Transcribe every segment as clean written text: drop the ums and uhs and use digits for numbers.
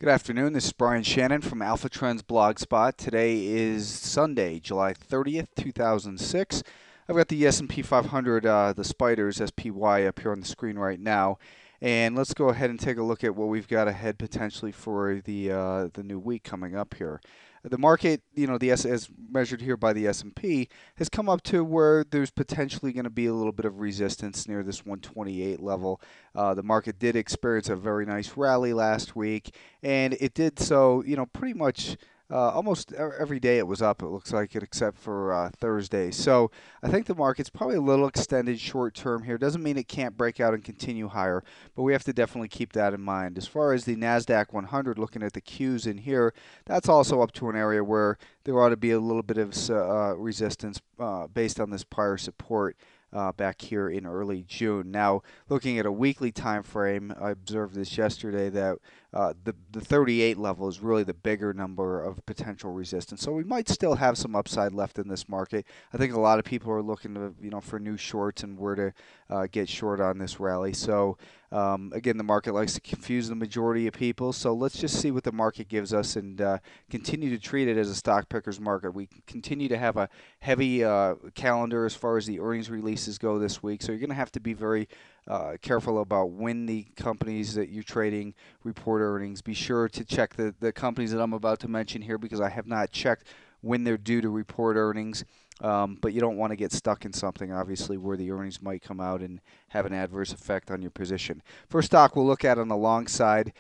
Good afternoon. This is Brian Shannon from Alpha Trends Blogspot. Today is Sunday, July 30th, 2006. I've got the S&P 500, the spiders, SPY, up here on the screen right now. And let's go ahead and take a look at what we've got ahead potentially for the new week coming up here. The market, as measured here by the S&P, has come up to where there's potentially going to be a little bit of resistance near this 128 level. The market did experience a very nice rally last week, and it did so, pretty much almost every day it was up, it looks like it, except for Thursday. So I think the market's probably a little extended short term here. Doesn't mean it can't break out and continue higher, but we have to definitely keep that in mind. As far as the Nasdaq 100, looking at the Qs in here, that's also up to an area where there ought to be a little bit of resistance based on this prior support back here in early June. Now, looking at a weekly time frame, I observed this yesterday that the 38 level is really the bigger number of potential resistance. So we might still have some upside left in this market. I think a lot of people are looking to, for new shorts and where to get short on this rally. So again, the market likes to confuse the majority of people. So let's just see what the market gives us and continue to treat it as a stock picker's market. We continue to have a heavy calendar as far as the earnings releases go this week. So you're going to have to be very careful about when the companies that you're trading report earnings. Be sure to check the companies that I'm about to mention here because I have not checked when they're due to report earnings. But you don't want to get stuck in something, obviously, where the earnings might come out and have an adverse effect on your position. First stock we'll look at on the long side,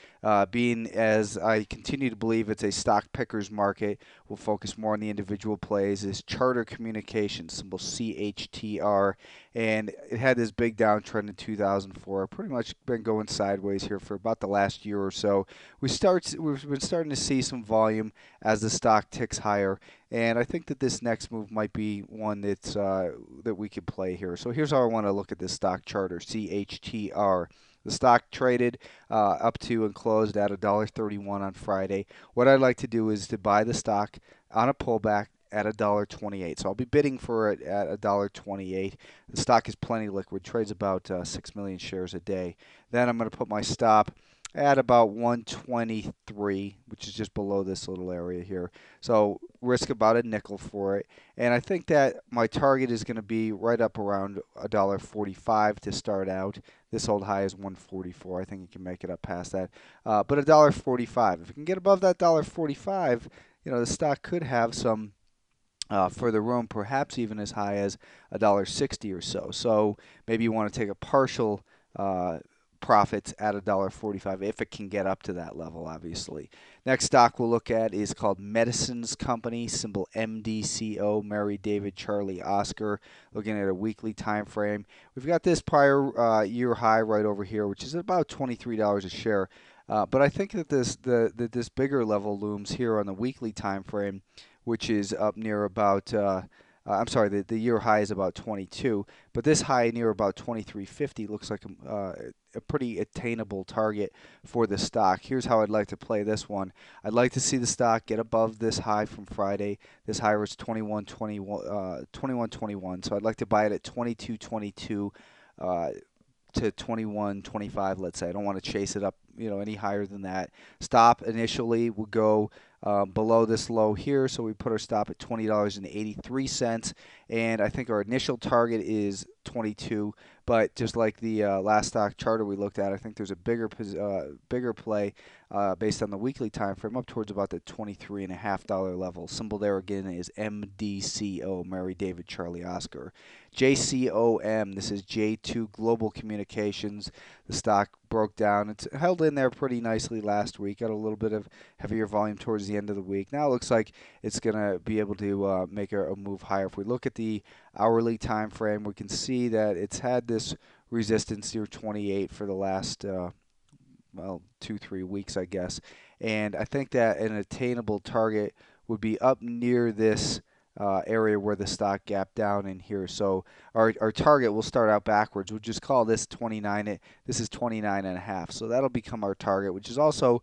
being as I continue to believe it's a stock picker's market, we'll focus more on the individual plays, is Charter Communications, symbol CHTR. And it had this big downtrend in 2004. Pretty much been going sideways here for about the last year or so. We've been starting to see some volume as the stock ticks higher. And I think that this next move might be one that's that we could play here. So here's how I want to look at this stock charter, CHTR. The stock traded up to and closed at $1.31 on Friday. What I'd like to do is to buy the stock on a pullback at $1.28. So I'll be bidding for it at $1.28. The stock is plenty liquid, trades about 6 million shares a day. Then I'm going to put my stop at about 123, which is just below this little area here. So risk about a nickel for it. And I think that my target is going to be right up around $1.45 to start out. This old high is 144. I think you can make it up past that. But $1.45. If you can get above that $1.45, the stock could have some further room, perhaps even as high as $1.60 or so. So maybe you want to take a partial profits at $1.45 if it can get up to that level, obviously. Next stock we'll look at is called Medicines Company, symbol MDCO, Mary, David, Charlie, Oscar. Looking at a weekly time frame, we've got this prior year high right over here, which is about $23 a share. But I think that this bigger level looms here on the weekly time frame, which is up near about I'm sorry, the year high is about 22, but this high near about 23.50 looks like a pretty attainable target for the stock. Here's how I'd like to play this one. I'd like to see the stock get above this high from Friday. This high was 21.21, so I'd like to buy it at 22.22 to 21.25, let's say. I don't want to chase it up, any higher than that. Stop initially will go below this low here, so we put our stop at $20.83, and I think our initial target is 22. But just like the last stock charter we looked at, I think there's a bigger play based on the weekly time frame up towards about the $23.50 level. Symbol there again is MDCO, Mary, David, Charlie, Oscar. JCOM, this is J2 Global Communications. The stock broke down. It's held in there pretty nicely last week. Got a little bit of heavier volume towards the end of the week. Now it looks like it's going to be able to make a move higher. If we look at the hourly time frame, we can see that it's had this resistance near 28 for the last 2-3 weeks, I guess. And I think that an attainable target would be up near this area where the stock gapped down in here. So our target will start out backwards. We'll just call this 29. This is 29.5. So that'll become our target, which is also,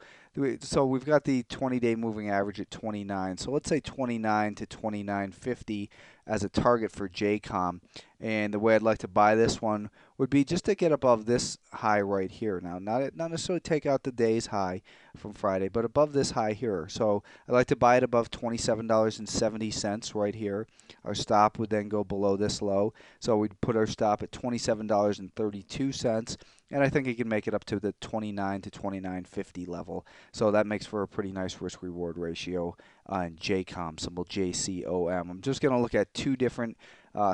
so we've got the 20-day moving average at 29. So let's say 29 to 29.50 as a target for JCOM. And the way I'd like to buy this one would be just to get above this high right here. Now, not necessarily take out the day's high from Friday, but above this high here. So I'd like to buy it above $27.70 right here. Our stop would then go below this low. So we'd put our stop at $27.32. And I think it can make it up to the 29 to 29.50 level. So that makes for a pretty nice risk-reward ratio on JCOM, symbol JCOM. I'm just going to look at two different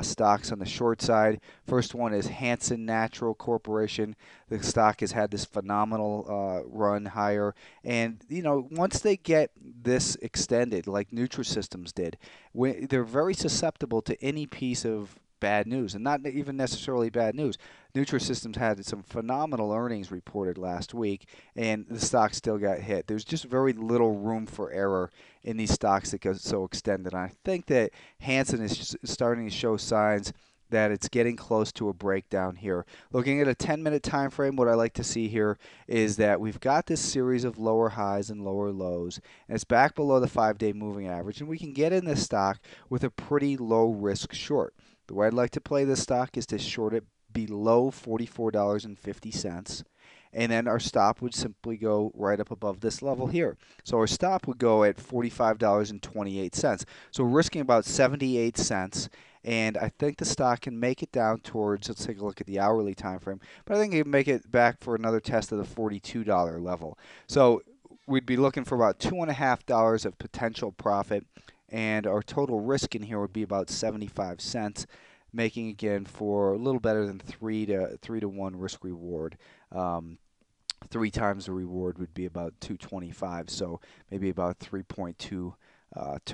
stocks on the short side. First one is Hanson Natural Corporation. The stock has had this phenomenal run higher. And, you know, once they get this extended, like Nutrisystems did, they're very susceptible to any piece of bad news, and not even necessarily bad news. Nutrisystems had some phenomenal earnings reported last week, and the stock still got hit. There's just very little room for error in these stocks that get so extended. And I think that Hanson is starting to show signs that it's getting close to a breakdown here. Looking at a 10-minute time frame, what I like to see here is that we've got this series of lower highs and lower lows, and it's back below the 5-day moving average, and we can get in this stock with a pretty low risk short. The way I'd like to play this stock is to short it below $44.50, and then our stop would simply go right up above this level here. So our stop would go at $45.28. So we're risking about 78 cents, and I think the stock can make it down towards, let's take a look at the hourly time frame, but I think it can make it back for another test of the $42 level. So we'd be looking for about $2.50 of potential profit, and our total risk in here would be about 75 cents, making again for a little better than 3 to 1 risk reward. 3 times the reward would be about 225, so maybe about 3.2 to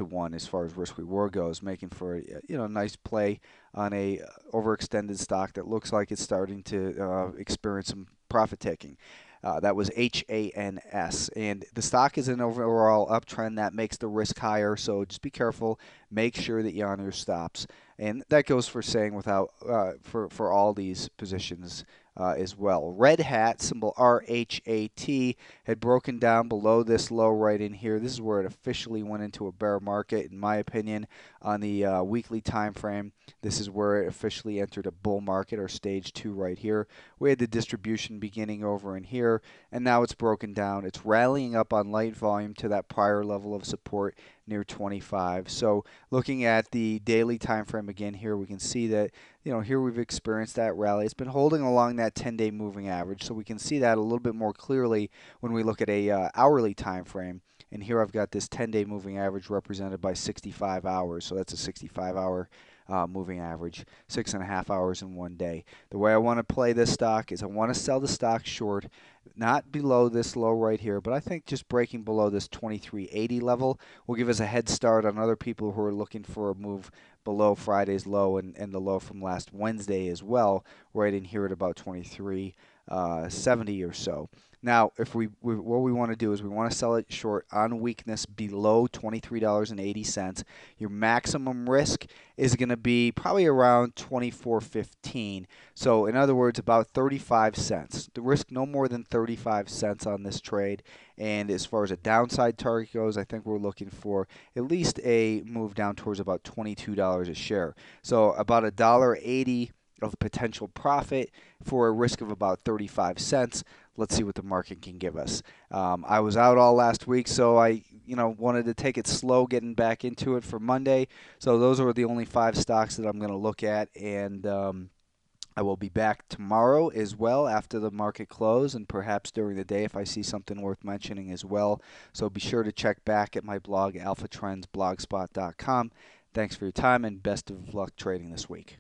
1 as far as risk reward goes, making for a nice play on a overextended stock that looks like it's starting to experience some profit taking. That was HANS, and the stock is an overall uptrend that makes the risk higher, so just be careful. Make sure that you honor your stops, and that goes for saying without for all these positions as well. Red Hat, symbol RHAT, had broken down below this low right in here. This is where it officially went into a bear market, in my opinion, on the weekly time frame. This is where it officially entered a bull market, or stage 2 right here. We had the distribution beginning over in here, and now it's broken down. It's rallying up on light volume to that prior level of support near 25. So looking at the daily time frame again here, we can see that here we've experienced that rally. It's been holding along that 10-day moving average, so we can see that a little bit more clearly when we look at a hourly time frame. And here I've got this 10-day moving average represented by 65 hours, so that's a 65-hour moving average, 6.5 hours in one day. The way I want to play this stock is I want to sell the stock short, not below this low right here, but I think just breaking below this 2380 level will give us a head start on other people who are looking for a move below Friday's low and the low from last Wednesday as well, right in here at about 2370 or so. Now, if what we want to do is we want to sell it short on weakness below $23.80. Your maximum risk is going to be probably around $24.15. So, in other words, about 35 cents. The risk no more than 35 cents on this trade. And as far as a downside target goes, I think we're looking for at least a move down towards about $22 a share. So, about $1.80 of potential profit for a risk of about 35 cents. Let's see what the market can give us. I was out all last week, so I wanted to take it slow getting back into it for Monday. So those are the only 5 stocks that I'm going to look at, and I will be back tomorrow as well after the market close, and perhaps during the day if I see something worth mentioning as well. So be sure to check back at my blog, alphatrendsblogspot.com. Thanks for your time, and best of luck trading this week.